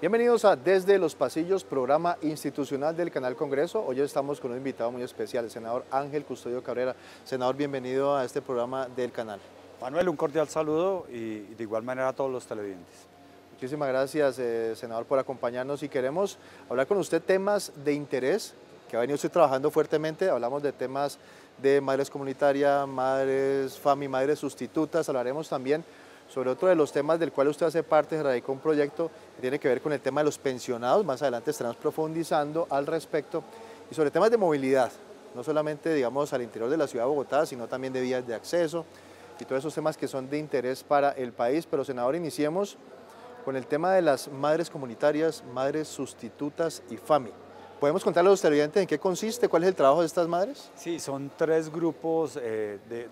Bienvenidos a Desde los Pasillos, programa institucional del Canal Congreso. Hoy estamos con un invitado muy especial, el senador Ángel Custodio Cabrera. Senador, bienvenido a este programa del canal. Manuel, un cordial saludo y de igual manera a todos los televidentes. Muchísimas gracias, senador, por acompañarnos y queremos hablar con usted temas de interés que ha venido usted trabajando fuertemente. Hablamos de temas de madres comunitarias, madres FAMI, madres sustitutas. Hablaremos también sobre otro de los temas del cual usted hace parte, se radicó un proyecto que tiene que ver con el tema de los pensionados. Más adelante estaremos profundizando al respecto y sobre temas de movilidad, no solamente, digamos, al interior de la ciudad de Bogotá, sino también de vías de acceso y todos esos temas que son de interés para el país. Pero, senador, iniciemos con el tema de las madres comunitarias, madres sustitutas y FAMI. ¿Podemos contarle a los televidentes en qué consiste, cuál es el trabajo de estas madres? Sí, son tres grupos,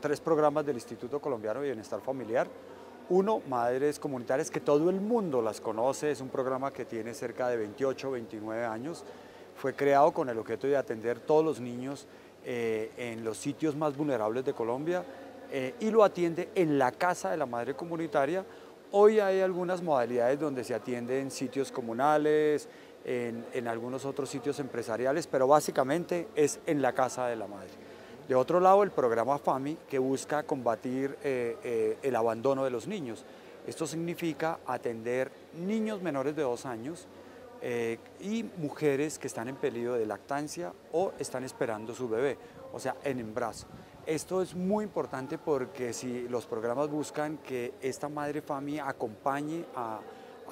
tres programas del Instituto Colombiano de Bienestar Familiar. Uno, Madres Comunitarias, que todo el mundo las conoce, es un programa que tiene cerca de 28, 29 años. Fue creado con el objeto de atender todos los niños en los sitios más vulnerables de Colombia y lo atiende en la casa de la madre comunitaria. Hoy hay algunas modalidades donde se atiende en sitios comunales, en algunos otros sitios empresariales, pero básicamente es en la casa de la madre. De otro lado, el programa FAMI, que busca combatir el abandono de los niños. Esto significa atender niños menores de 2 años y mujeres que están en peligro de lactancia o están esperando su bebé, o sea, en embarazo. Esto es muy importante porque si los programas buscan que esta madre FAMI acompañe a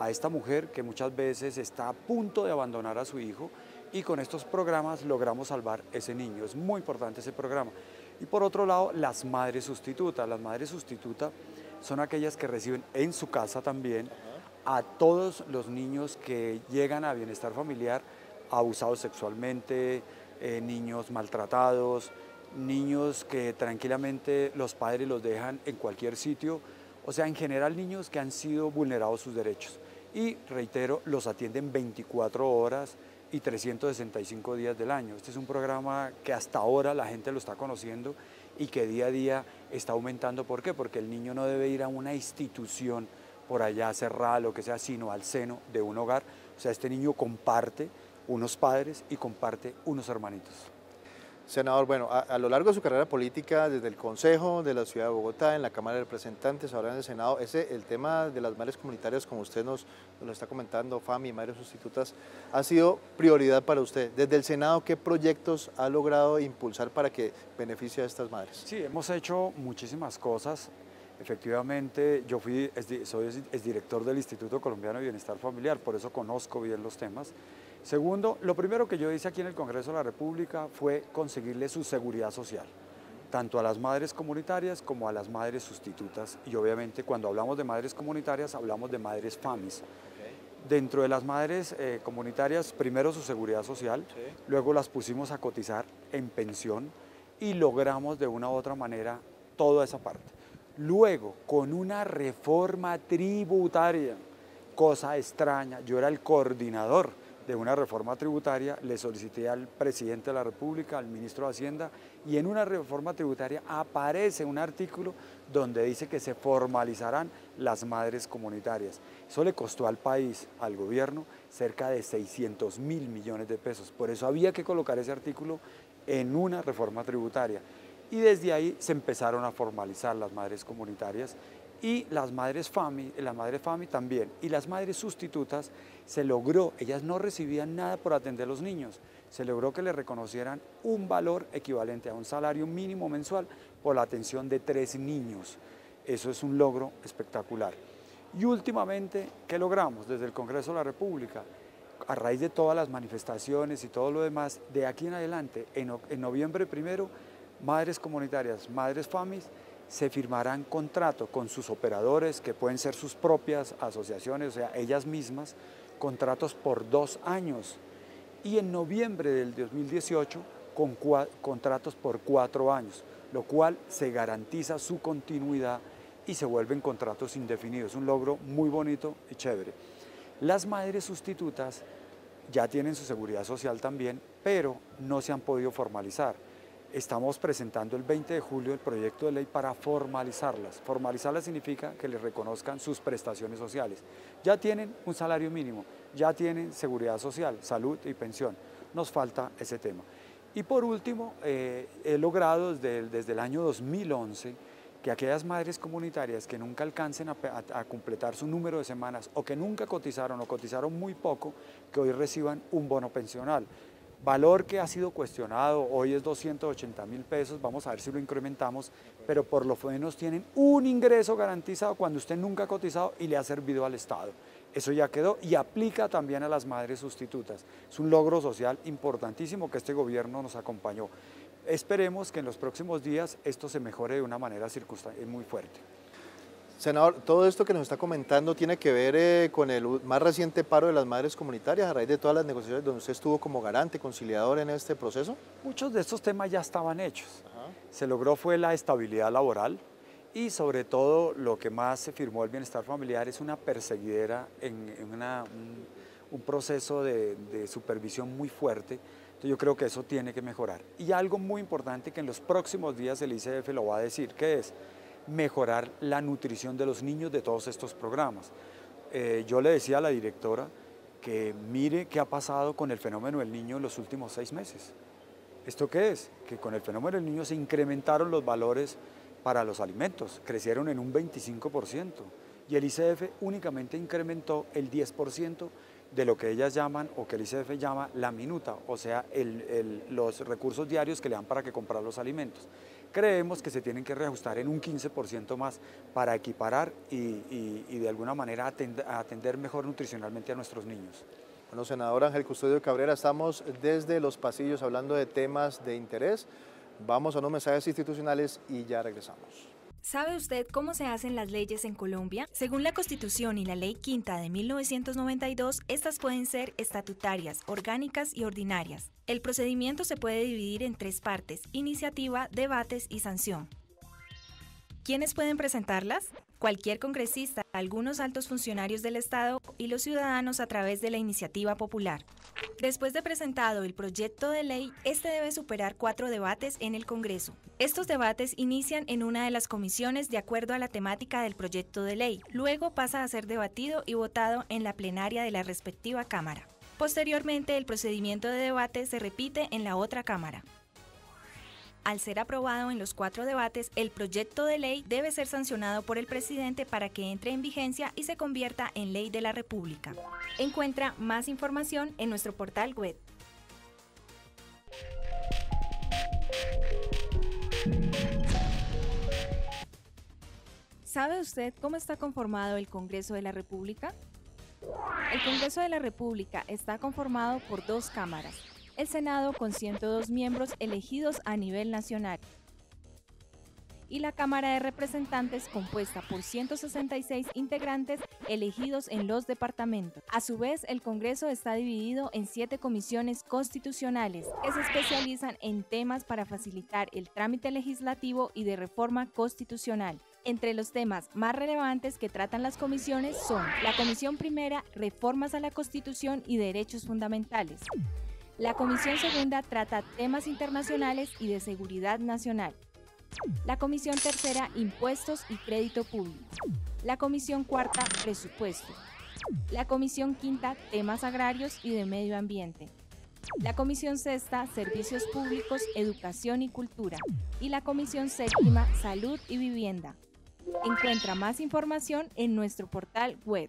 esta mujer que muchas veces está a punto de abandonar a su hijo, y con estos programas logramos salvar ese niño. Es muy importante ese programa. Y por otro lado, las madres sustitutas. Las madres sustitutas son aquellas que reciben en su casa también a todos los niños que llegan a bienestar familiar abusados sexualmente, niños maltratados, niños que tranquilamente los padres los dejan en cualquier sitio, o sea, en general niños que han sido vulnerados sus derechos. Y reitero, los atienden 24 horas y 365 días del año. Este es un programa que hasta ahora la gente lo está conociendo y que día a día está aumentando. ¿Por qué? Porque el niño no debe ir a una institución por allá cerrada, lo que sea, sino al seno de un hogar. O sea, este niño comparte unos padres y comparte unos hermanitos. Senador, bueno, a lo largo de su carrera política, desde el Consejo de la Ciudad de Bogotá, en la Cámara de Representantes, ahora en el Senado, el tema de las madres comunitarias, como usted nos lo está comentando, FAMI, madres sustitutas, ha sido prioridad para usted. Desde el Senado, ¿qué proyectos ha logrado impulsar para que beneficie a estas madres? Sí, hemos hecho muchísimas cosas. Efectivamente, yo soy exdirector del Instituto Colombiano de Bienestar Familiar, por eso conozco bien los temas. Segundo, lo primero que yo hice aquí en el Congreso de la República fue conseguirle su seguridad social, tanto a las madres comunitarias como a las madres sustitutas. Y obviamente cuando hablamos de madres comunitarias, hablamos de madres FAMIs. Dentro de las madres comunitarias, primero su seguridad social, luego las pusimos a cotizar en pensión y logramos de una u otra manera toda esa parte. Luego, con una reforma tributaria, cosa extraña, yo era el coordinador de una reforma tributaria, le solicité al presidente de la República, al ministro de Hacienda, y en una reforma tributaria aparece un artículo donde dice que se formalizarán las madres comunitarias. Eso le costó al país, al gobierno, cerca de 600.000 millones de pesos. Por eso había que colocar ese artículo en una reforma tributaria. Y desde ahí se empezaron a formalizar las madres comunitarias y las madres FAMI también, y las madres sustitutas se logró, ellas no recibían nada por atender a los niños, se logró que les reconocieran un valor equivalente a un salario mínimo mensual por la atención de 3 niños. Eso es un logro espectacular. Y últimamente, ¿qué logramos desde el Congreso de la República? A raíz de todas las manifestaciones y todo lo demás, de aquí en adelante, en noviembre 1, madres comunitarias, madres FAMIs, se firmarán contratos con sus operadores, que pueden ser sus propias asociaciones, o sea, ellas mismas, contratos por 2 años. Y en noviembre del 2018, con contratos por 4 años, lo cual se garantiza su continuidad y se vuelven contratos indefinidos. Un logro muy bonito y chévere. Las madres sustitutas ya tienen su seguridad social también, pero no se han podido formalizar. estamos presentando el 20 de julio el proyecto de ley para formalizarlas. Formalizarlas significa que les reconozcan sus prestaciones sociales. Ya tienen un salario mínimo, ya tienen seguridad social, salud y pensión. Nos falta ese tema. Y por último, he logrado desde el año 2011 que aquellas madres comunitarias que nunca alcancen a completar su número de semanas o que nunca cotizaron o cotizaron muy poco, que hoy reciban un bono pensional. Valor que ha sido cuestionado, hoy es 280.000 pesos, vamos a ver si lo incrementamos, pero por lo menos tienen un ingreso garantizado cuando usted nunca ha cotizado y le ha servido al Estado. Eso ya quedó y aplica también a las madres sustitutas. Es un logro social importantísimo que este gobierno nos acompañó. Esperemos que en los próximos días esto se mejore de una manera muy fuerte. Senador, todo esto que nos está comentando tiene que ver con el más reciente paro de las madres comunitarias a raíz de todas las negociaciones donde usted estuvo como garante, conciliador en este proceso. Muchos de estos temas ya estaban hechos. Ajá. Se logró fue la estabilidad laboral y sobre todo lo que más se firmó el bienestar familiar es una perseguidera en un proceso de supervisión muy fuerte. Entonces yo creo que eso tiene que mejorar. Y algo muy importante que en los próximos días el ICF lo va a decir, que es mejorar la nutrición de los niños de todos estos programas. Yo le decía a la directora que mire qué ha pasado con el fenómeno del niño en los últimos 6 meses. ¿Esto qué es? Que con el fenómeno del niño se incrementaron los valores para los alimentos, crecieron en un 25% y el ICF únicamente incrementó el 10% de lo que ellas llaman o que el ICF llama la minuta, o sea, los recursos diarios que le dan para que comprar los alimentos. Creemos que se tienen que reajustar en un 15% más para equiparar y de alguna manera atender mejor nutricionalmente a nuestros niños. Bueno, senador Ángel Custodio Cabrera, estamos desde los pasillos hablando de temas de interés. Vamos a unos mensajes institucionales y ya regresamos. ¿Sabe usted cómo se hacen las leyes en Colombia? Según la Constitución y la Ley Quinta de 1992, estas pueden ser estatutarias, orgánicas y ordinarias. El procedimiento se puede dividir en 3 partes: iniciativa, debates y sanción. ¿Quiénes pueden presentarlas? Cualquier congresista, algunos altos funcionarios del Estado y los ciudadanos a través de la iniciativa popular. Después de presentado el proyecto de ley, este debe superar 4 debates en el Congreso. Estos debates inician en una de las comisiones de acuerdo a la temática del proyecto de ley. Luego pasa a ser debatido y votado en la plenaria de la respectiva Cámara. Posteriormente, el procedimiento de debate se repite en la otra Cámara. Al ser aprobado en los 4 debates, el proyecto de ley debe ser sancionado por el presidente para que entre en vigencia y se convierta en ley de la República. Encuentra más información en nuestro portal web. ¿Sabe usted cómo está conformado el Congreso de la República? El Congreso de la República está conformado por 2 cámaras. El Senado con 102 miembros elegidos a nivel nacional y la Cámara de Representantes compuesta por 166 integrantes elegidos en los departamentos. A su vez, el Congreso está dividido en 7 comisiones constitucionales que se especializan en temas para facilitar el trámite legislativo y de reforma constitucional. Entre los temas más relevantes que tratan las comisiones son la Comisión Primera, Reformas a la Constitución y Derechos Fundamentales. La Comisión Segunda trata temas internacionales y de seguridad nacional. La Comisión Tercera, Impuestos y Crédito Público. La Comisión Cuarta, Presupuesto. La Comisión Quinta, Temas Agrarios y de Medio Ambiente. La Comisión Sexta, Servicios Públicos, Educación y Cultura. Y la Comisión Séptima, Salud y Vivienda. Encuentra más información en nuestro portal web.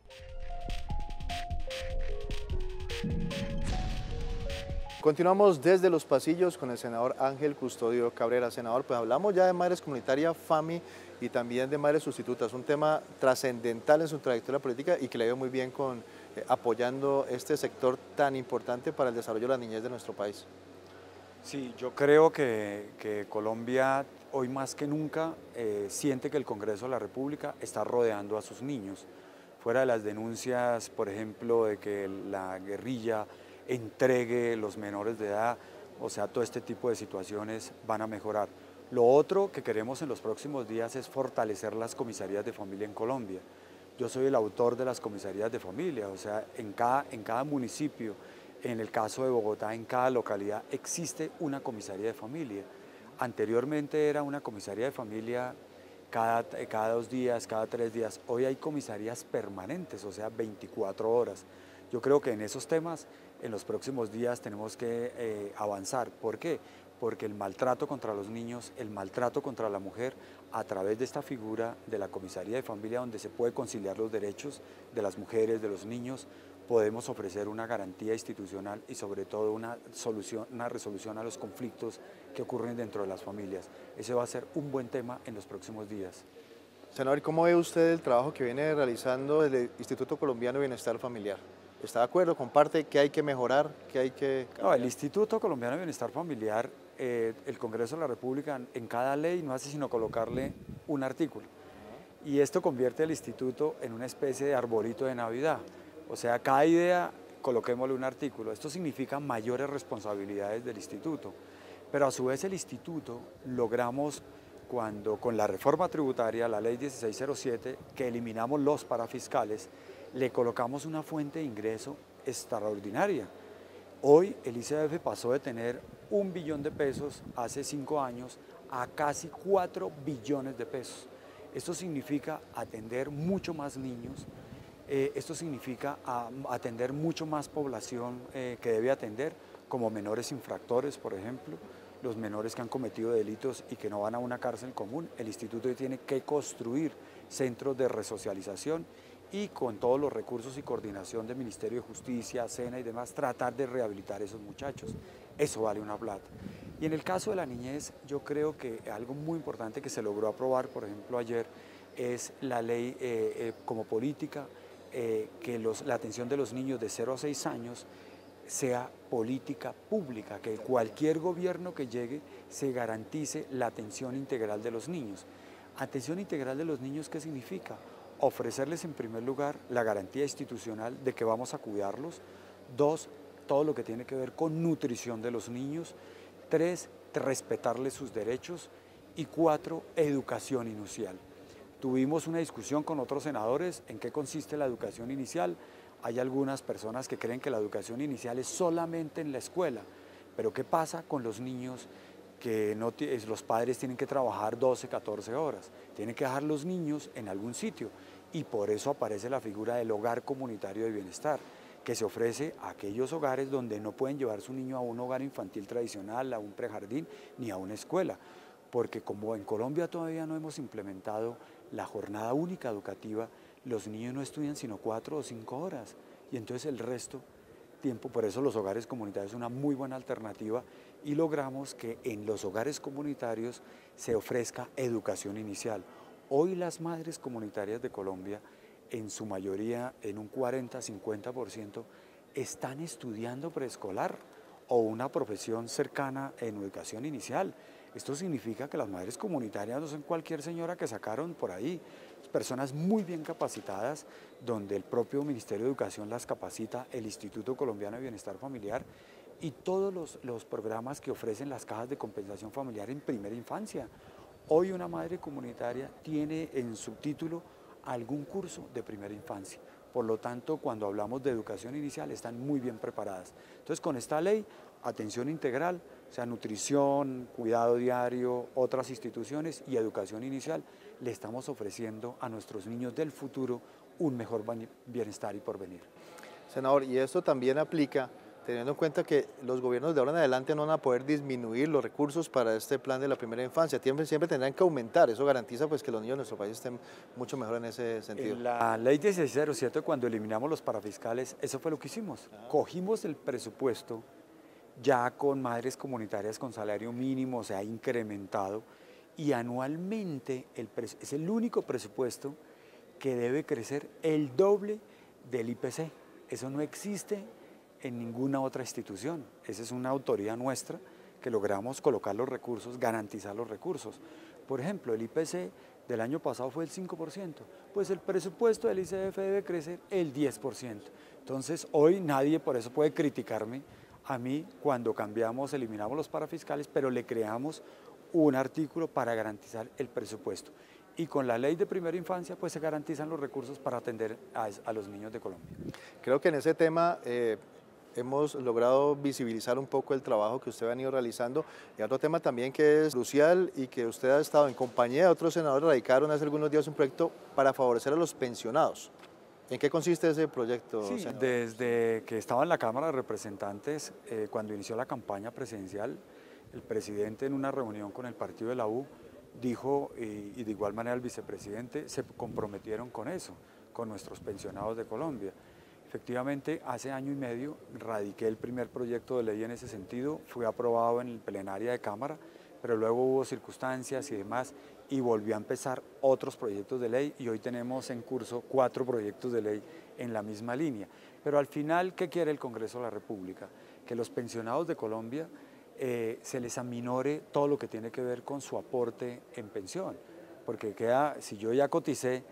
Continuamos desde los pasillos con el senador Ángel Custodio Cabrera. Senador, pues hablamos ya de madres comunitarias, FAMI y también de madres sustitutas, un tema trascendental en su trayectoria política y que le ha ido muy bien con apoyando este sector tan importante para el desarrollo de la niñez de nuestro país. Sí, yo creo que Colombia hoy más que nunca siente que el Congreso de la República está rodeando a sus niños. Fuera de las denuncias, por ejemplo, de que la guerrilla entregue los menores de edad, o sea, todo este tipo de situaciones van a mejorar. Lo otro que queremos en los próximos días es fortalecer las comisarías de familia en Colombia. Yo soy el autor de las comisarías de familia, o sea, en cada municipio, en el caso de Bogotá, en cada localidad existe una comisaría de familia. Anteriormente era una comisaría de familia cada 2 días, cada 3 días. Hoy hay comisarías permanentes, o sea, 24 horas. Yo creo que en esos temas, en los próximos días tenemos que avanzar. ¿Por qué? Porque el maltrato contra los niños, el maltrato contra la mujer, a través de esta figura de la comisaría de familia, donde se puede conciliar los derechos de las mujeres, de los niños, podemos ofrecer una garantía institucional y sobre todo una resolución a los conflictos que ocurren dentro de las familias. Ese va a ser un buen tema en los próximos días. Senador, ¿cómo ve usted el trabajo que viene realizando el Instituto Colombiano de Bienestar Familiar? ¿Está de acuerdo? ¿Comparte qué hay que mejorar? ¿Qué hay que cambiar? No, el Instituto Colombiano de Bienestar Familiar, el Congreso de la República en cada ley no hace sino colocarle un artículo. Y esto convierte al instituto en una especie de arbolito de Navidad. O sea, cada idea coloquémosle un artículo. Esto significa mayores responsabilidades del instituto. Pero a su vez el instituto logramos con la reforma tributaria, la ley 1607, que eliminamos los parafiscales, le colocamos una fuente de ingreso extraordinaria. Hoy el ICBF pasó de tener 1 billón de pesos hace 5 años a casi 4 billones de pesos. Esto significa atender mucho más niños, esto significa atender mucho más población que debe atender, como menores infractores, por ejemplo, los menores que han cometido delitos y que no van a una cárcel común. El instituto tiene que construir centros de resocialización y con todos los recursos y coordinación del Ministerio de Justicia, SENA y demás, tratar de rehabilitar a esos muchachos. Eso vale una plata. Y en el caso de la niñez, yo creo que algo muy importante que se logró aprobar, por ejemplo, ayer, es la ley como política, que la atención de los niños de 0 a 6 años sea política pública, que cualquier gobierno que llegue se garantice la atención integral de los niños. Atención integral de los niños, ¿qué significa? Ofrecerles en primer lugar la garantía institucional de que vamos a cuidarlos. 2, todo lo que tiene que ver con nutrición de los niños. 3, respetarles sus derechos. Y 4, educación inicial. Tuvimos una discusión con otros senadores en qué consiste la educación inicial. Hay algunas personas que creen que la educación inicial es solamente en la escuela, pero ¿qué pasa con los niños que los padres tienen que trabajar 12, 14 horas? Tienen que dejar los niños en algún sitio y por eso aparece la figura del hogar comunitario de bienestar, que se ofrece a aquellos hogares donde no pueden llevar su niño a un hogar infantil tradicional, a un prejardín ni a una escuela, porque como en Colombia todavía no hemos implementado la jornada única educativa, los niños no estudian sino 4 o 5 horas y entonces el resto tiempo, por eso los hogares comunitarios son una muy buena alternativa y logramos que en los hogares comunitarios se ofrezca educación inicial. Hoy las madres comunitarias de Colombia, en su mayoría, en un 40-50%, están estudiando preescolar o una profesión cercana en educación inicial. Esto significa que las madres comunitarias no son cualquier señora que sacaron por ahí, personas muy bien capacitadas, donde el propio Ministerio de Educación las capacita, el Instituto Colombiano de Bienestar Familiar y todos los programas que ofrecen las cajas de compensación familiar en primera infancia. Hoy una madre comunitaria tiene en su título algún curso de primera infancia. Por lo tanto, cuando hablamos de educación inicial, están muy bien preparadas. Entonces, con esta ley, atención integral, o sea, nutrición, cuidado diario, otras instituciones y educación inicial, le estamos ofreciendo a nuestros niños del futuro un mejor bienestar y porvenir. Senador, y esto también aplica teniendo en cuenta que los gobiernos de ahora en adelante no van a poder disminuir los recursos para este plan de la primera infancia, siempre tendrán que aumentar, eso garantiza pues que los niños de nuestro país estén mucho mejor en ese sentido. En la ley 1607, cuando eliminamos los parafiscales, eso fue lo que hicimos. Cogimos el presupuesto ya con madres comunitarias con salario mínimo, se ha incrementado, y anualmente es el único presupuesto que debe crecer el doble del IPC. Eso no existe en ninguna otra institución. Esa es una autoría nuestra que logramos colocar los recursos, garantizar los recursos. Por ejemplo, el IPC del año pasado fue el 5%, pues el presupuesto del ICBF debe crecer el 10%. Entonces, hoy nadie por eso puede criticarme a mí cuando eliminamos los parafiscales, pero le creamos un artículo para garantizar el presupuesto. Y con la ley de primera infancia, pues se garantizan los recursos para atender a los niños de Colombia. Creo que en ese tema hemos logrado visibilizar un poco el trabajo que usted ha venido realizando. Y otro tema también que es crucial y que usted ha estado en compañía de otros senadores, radicaron hace algunos días un proyecto para favorecer a los pensionados. ¿En qué consiste ese proyecto, Sí, senador? desde que estaba en la Cámara de Representantes, cuando inició la campaña presidencial, el presidente en una reunión con el partido de la U dijo, y de igual manera el vicepresidente, se comprometieron con eso, con nuestros pensionados de Colombia. Efectivamente, hace año y medio radiqué el primer proyecto de ley en ese sentido, fue aprobado en el plenaria de Cámara, pero luego hubo circunstancias y demás, y volvió a empezar otros proyectos de ley, y hoy tenemos en curso 4 proyectos de ley en la misma línea. Pero al final, ¿qué quiere el Congreso de la República? Que los pensionados de Colombia se les aminore todo lo que tiene que ver con su aporte en pensión, porque si yo ya coticé,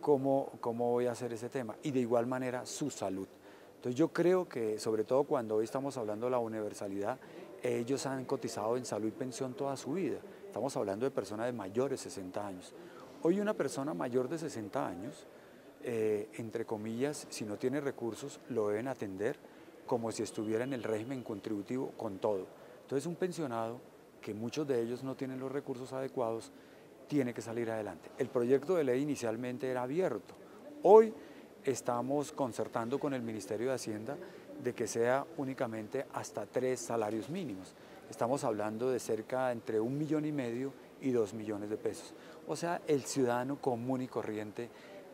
¿cómo voy a hacer ese tema? Y de igual manera su salud. Entonces yo creo que, sobre todo cuando hoy estamos hablando de la universalidad, ellos han cotizado en salud y pensión toda su vida. Estamos hablando de personas de mayores de 60 años. Hoy una persona mayor de 60 años, entre comillas, si no tiene recursos, lo deben atender como si estuviera en el régimen contributivo con todo. Entonces un pensionado, que muchos de ellos no tienen los recursos adecuados, tiene que salir adelante. El proyecto de ley inicialmente era abierto. Hoy estamos concertando con el Ministerio de Hacienda de que sea únicamente hasta 3 salarios mínimos. Estamos hablando de cerca entre 1,5 millones y 2 millones de pesos. O sea, el ciudadano común y corriente,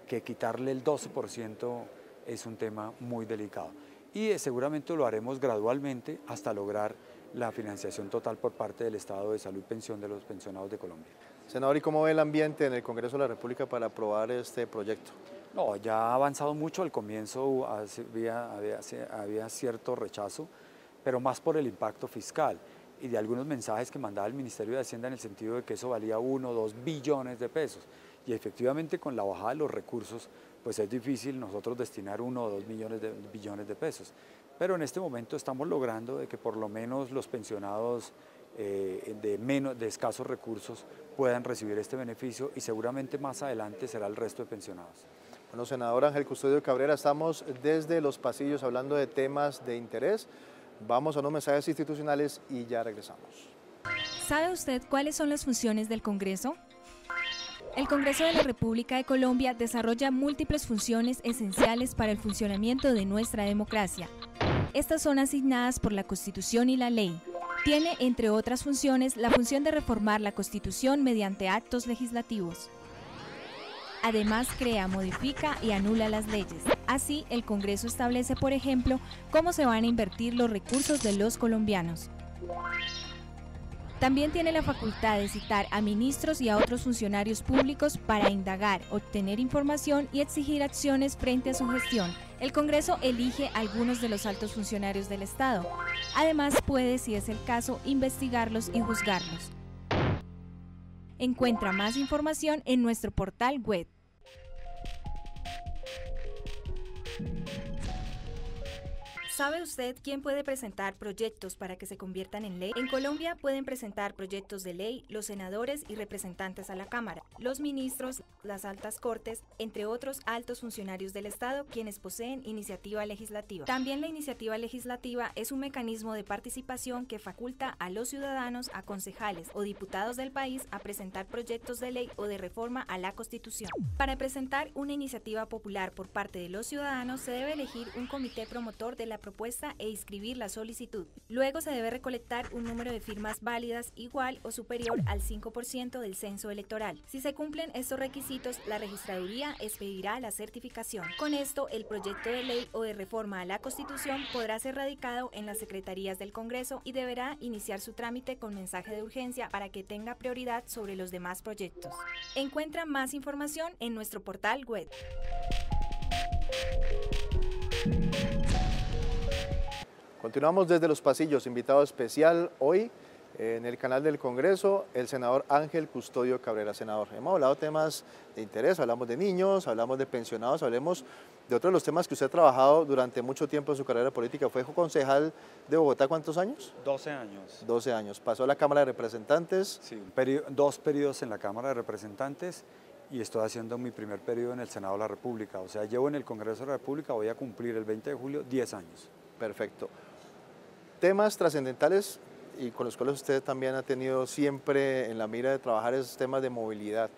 que quitarle el 12% es un tema muy delicado. Y seguramente lo haremos gradualmente hasta lograr la financiación total por parte del Estado de salud y pensión de los pensionados de Colombia. Senador, ¿y cómo ve el ambiente en el Congreso de la República para aprobar este proyecto? No, ya ha avanzado mucho. Al comienzo había cierto rechazo, pero más por el impacto fiscal y de algunos mensajes que mandaba el Ministerio de Hacienda en el sentido de que eso valía 1 o 2 billones de pesos. Y efectivamente con la bajada de los recursos, pues es difícil nosotros destinar 1 o 2 billones de pesos. Pero en este momento estamos logrando de que por lo menos los pensionados de escasos recursos puedan recibir este beneficio, y seguramente más adelante será el resto de pensionados. Bueno, senador Ángel Custodio Cabrera, estamos desde los pasillos hablando de temas de interés. Vamos a unos mensajes institucionales y ya regresamos. ¿Sabe usted cuáles son las funciones del Congreso? El Congreso de la República de Colombia desarrolla múltiples funciones esenciales para el funcionamiento de nuestra democracia. Estas son asignadas por la Constitución y la ley. Tiene, entre otras funciones, la función de reformar la Constitución mediante actos legislativos. Además, crea, modifica y anula las leyes. Así, el Congreso establece, por ejemplo, cómo se van a invertir los recursos de los colombianos. También tiene la facultad de citar a ministros y a otros funcionarios públicos para indagar, obtener información y exigir acciones frente a su gestión. El Congreso elige algunos de los altos funcionarios del Estado. Además, puede, si es el caso, investigarlos y juzgarlos. Encuentra más información en nuestro portal web. ¿Sabe usted quién puede presentar proyectos para que se conviertan en ley? En Colombia pueden presentar proyectos de ley los senadores y representantes a la Cámara, los ministros, las altas cortes, entre otros altos funcionarios del Estado, quienes poseen iniciativa legislativa. También la iniciativa legislativa es un mecanismo de participación que faculta a los ciudadanos, a concejales o diputados del país a presentar proyectos de ley o de reforma a la Constitución. Para presentar una iniciativa popular por parte de los ciudadanos se debe elegir un comité promotor de la propuesta e inscribir la solicitud. Luego se debe recolectar un número de firmas válidas igual o superior al 5% del censo electoral. Si se cumplen estos requisitos, la registraduría expedirá la certificación. Con esto, el proyecto de ley o de reforma a la Constitución podrá ser radicado en las secretarías del Congreso y deberá iniciar su trámite con mensaje de urgencia para que tenga prioridad sobre los demás proyectos. Encuentra más información en nuestro portal web. Continuamos desde los pasillos, invitado especial hoy en el canal del Congreso, el senador Ángel Custodio Cabrera. Senador, hemos hablado de temas de interés, hablamos de niños, hablamos de pensionados, hablemos de otros de los temas que usted ha trabajado durante mucho tiempo en su carrera política. Fue concejal de Bogotá, ¿cuántos años? 12 años. 12 años. Pasó a la Cámara de Representantes. Sí, 2 periodos en la Cámara de Representantes, y estoy haciendo mi primer periodo en el Senado de la República. O sea, llevo en el Congreso de la República, voy a cumplir el 20 de julio 10 años. Perfecto. Temas trascendentales y con los cuales usted también ha tenido siempre en la mira de trabajar esos temas de movilidad.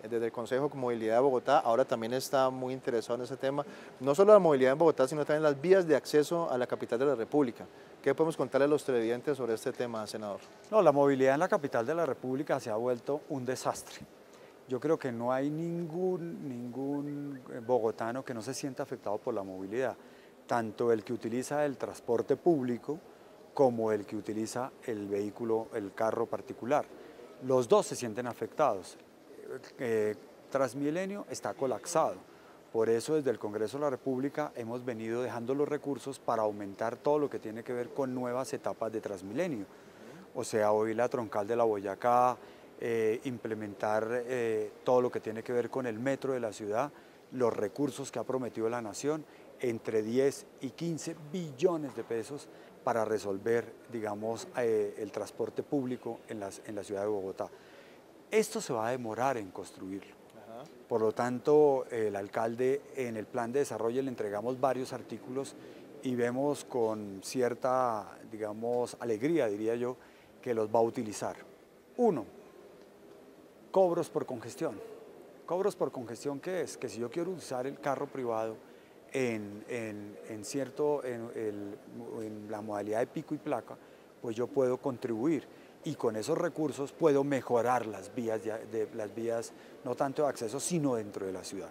Desde el Consejo de Movilidad de Bogotá, ahora también está muy interesado en ese tema, no solo la movilidad en Bogotá, sino también las vías de acceso a la capital de la República. ¿Qué podemos contarle a los televidentes sobre este tema, senador? No, la movilidad en la capital de la República se ha vuelto un desastre. Yo creo que no hay ningún bogotano que no se sienta afectado por la movilidad, tanto el que utiliza el transporte público como el que utiliza el vehículo, el carro particular. Los dos se sienten afectados. Transmilenio está colapsado. Por eso desde el Congreso de la República hemos venido dejando los recursos para aumentar todo lo que tiene que ver con nuevas etapas de Transmilenio. O sea, hoy la troncal de la Boyacá, implementar todo lo que tiene que ver con el metro de la ciudad, los recursos que ha prometido la Nación, entre 10 y 15 billones de pesos para resolver, digamos, el transporte público en la ciudad de Bogotá. Esto se va a demorar en construirlo. Por lo tanto, el alcalde en el plan de desarrollo le entregamos varios artículos y vemos con cierta, digamos, alegría, diría yo, que los va a utilizar. Uno, cobros por congestión. ¿Cobros por congestión qué es? Que si yo quiero usar el carro privado en la modalidad de pico y placa, pues yo puedo contribuir y con esos recursos puedo mejorar las vías, no tanto de acceso, sino dentro de la ciudad.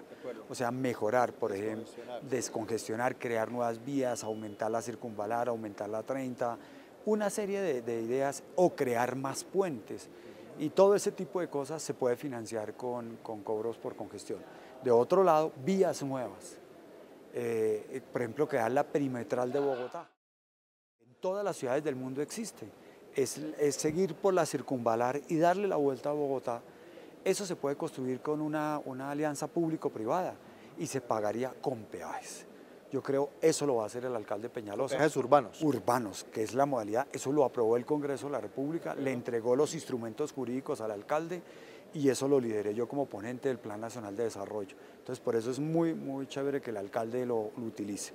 O sea, mejorar, por ejemplo, descongestionar, crear nuevas vías, aumentar la circunvalar, aumentar la 30, una serie de ideas o crear más puentes. Y todo ese tipo de cosas se puede financiar con cobros por congestión. De otro lado, vías nuevas. Por ejemplo, crear la perimetral de Bogotá. En todas las ciudades del mundo existe. Es seguir por la circunvalar y darle la vuelta a Bogotá. Eso se puede construir con una alianza público-privada y se pagaría con peajes. Yo creo eso lo va a hacer el alcalde Peñalosa. Peajes urbanos. Urbanos, que es la modalidad, eso lo aprobó el Congreso de la República, le entregó los instrumentos jurídicos al alcalde y eso lo lideré yo como ponente del Plan Nacional de Desarrollo. Entonces por eso es muy, muy chévere que el alcalde lo utilice.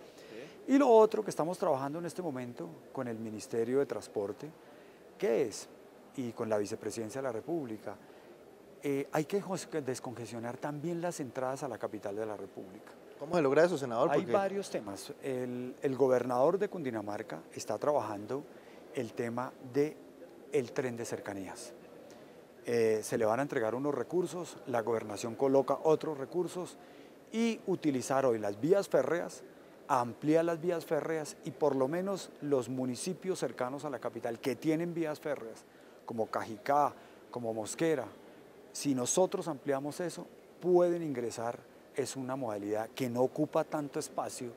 Y lo otro que estamos trabajando en este momento con el Ministerio de Transporte, ¿qué es? Y con la Vicepresidencia de la República, hay que descongestionar también las entradas a la capital de la República. ¿Cómo se logra eso, senador? Hay varios temas. El gobernador de Cundinamarca está trabajando el tema del tren de cercanías. Se le van a entregar unos recursos, la gobernación coloca otros recursos y utilizar hoy las vías férreas, ampliar las vías férreas y por lo menos los municipios cercanos a la capital que tienen vías férreas, como Cajicá, como Mosquera, si nosotros ampliamos eso, pueden ingresar. Es una modalidad que no ocupa tanto espacio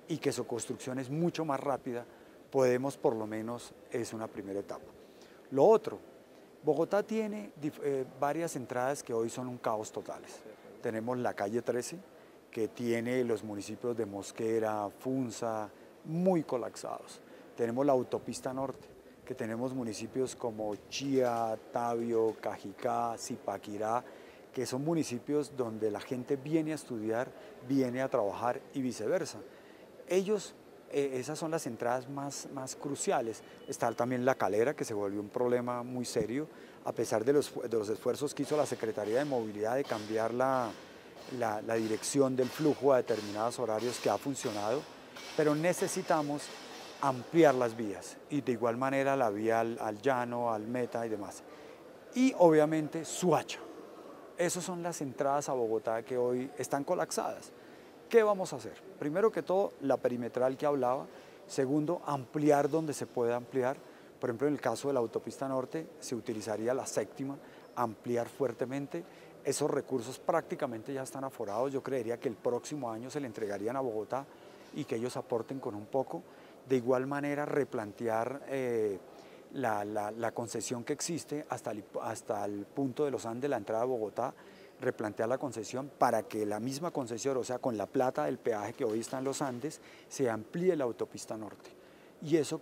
y que su construcción es mucho más rápida, podemos por lo menos, es una primera etapa. Lo otro, Bogotá tiene varias entradas que hoy son un caos totales. Tenemos la calle 13, que tiene los municipios de Mosquera, Funza, muy colapsados. Tenemos la autopista norte, que tenemos municipios como Chía, Tabio, Cajicá, Zipaquirá, que son municipios donde la gente viene a estudiar, viene a trabajar y viceversa. Esas son las entradas más cruciales. Está también La Calera, que se volvió un problema muy serio, a pesar de los esfuerzos que hizo la Secretaría de Movilidad de cambiar la dirección del flujo a determinados horarios, que ha funcionado, pero necesitamos ampliar las vías y de igual manera la vía al Llano, al Meta y demás. Y obviamente Suacha. Esas son las entradas a Bogotá que hoy están colapsadas. ¿Qué vamos a hacer? Primero que todo, la perimetral que hablaba. Segundo, ampliar donde se pueda ampliar. Por ejemplo, en el caso de la autopista norte, se utilizaría la séptima, ampliar fuertemente. Esos recursos prácticamente ya están aforados. Yo creería que el próximo año se le entregarían a Bogotá y que ellos aporten con un poco. De igual manera, replantear la concesión que existe hasta el punto de los Andes, la entrada a Bogotá, replantear la concesión para que la misma concesión, o sea, con la plata del peaje que hoy está en los Andes, se amplíe la autopista norte. Y eso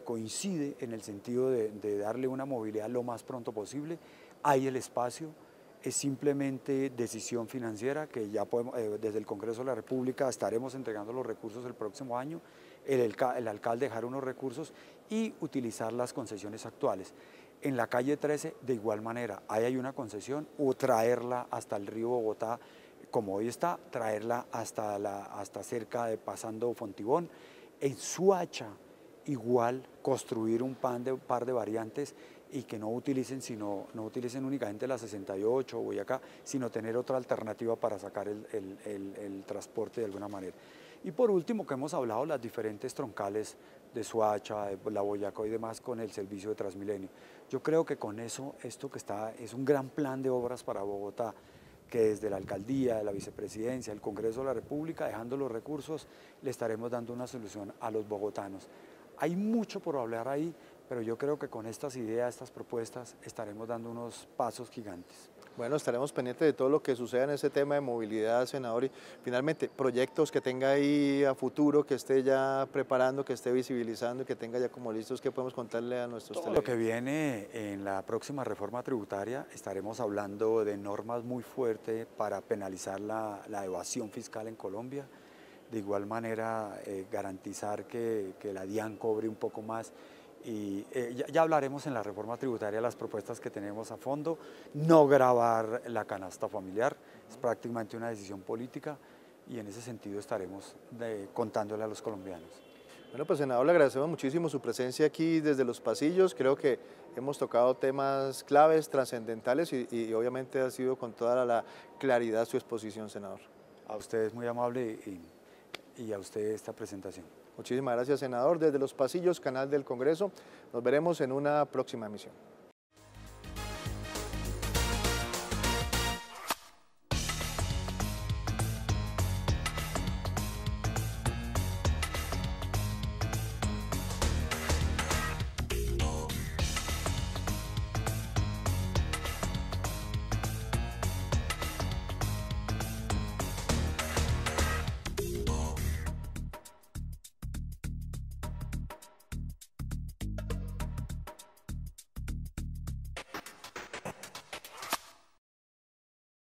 coincide en el sentido de darle una movilidad lo más pronto posible. Hay el espacio, es simplemente decisión financiera que ya podemos, desde el Congreso de la República estaremos entregando los recursos el próximo año, el alcalde dejar unos recursos y utilizar las concesiones actuales. En la calle 13, de igual manera, ahí hay una concesión, o traerla hasta el río Bogotá, como hoy está, traerla hasta cerca de pasando Fontibón. En Suacha, igual, construir un par de variantes y que no utilicen únicamente la 68 o Boyacá, sino tener otra alternativa para sacar el transporte de alguna manera. Y por último, que hemos hablado las diferentes troncales de Suacha, de la Boyacá y demás con el servicio de Transmilenio. Yo creo que con eso, esto que está, es un gran plan de obras para Bogotá, que desde la alcaldía, de la vicepresidencia, el Congreso de la República, dejando los recursos, le estaremos dando una solución a los bogotanos. Hay mucho por hablar ahí, pero yo creo que con estas ideas, estas propuestas, estaremos dando unos pasos gigantes. Bueno, estaremos pendientes de todo lo que suceda en ese tema de movilidad, senador, y finalmente proyectos que tenga ahí a futuro, que esté ya preparando, que esté visibilizando, que tenga ya como listos, que podemos contarle a nuestros televidentes. Lo que viene en la próxima reforma tributaria, estaremos hablando de normas muy fuertes para penalizar la evasión fiscal en Colombia. De igual manera, garantizar que la DIAN cobre un poco más. Y ya hablaremos en la reforma tributaria las propuestas que tenemos a fondo. No gravar la canasta familiar, es prácticamente una decisión política y en ese sentido estaremos contándole a los colombianos. Bueno, pues senador, le agradecemos muchísimo su presencia aquí desde los pasillos. Creo que hemos tocado temas claves, trascendentales y obviamente ha sido con toda la claridad su exposición, senador. A usted es muy amable y a usted esta presentación. Muchísimas gracias, senador. Desde los pasillos, canal del Congreso, nos veremos en una próxima emisión.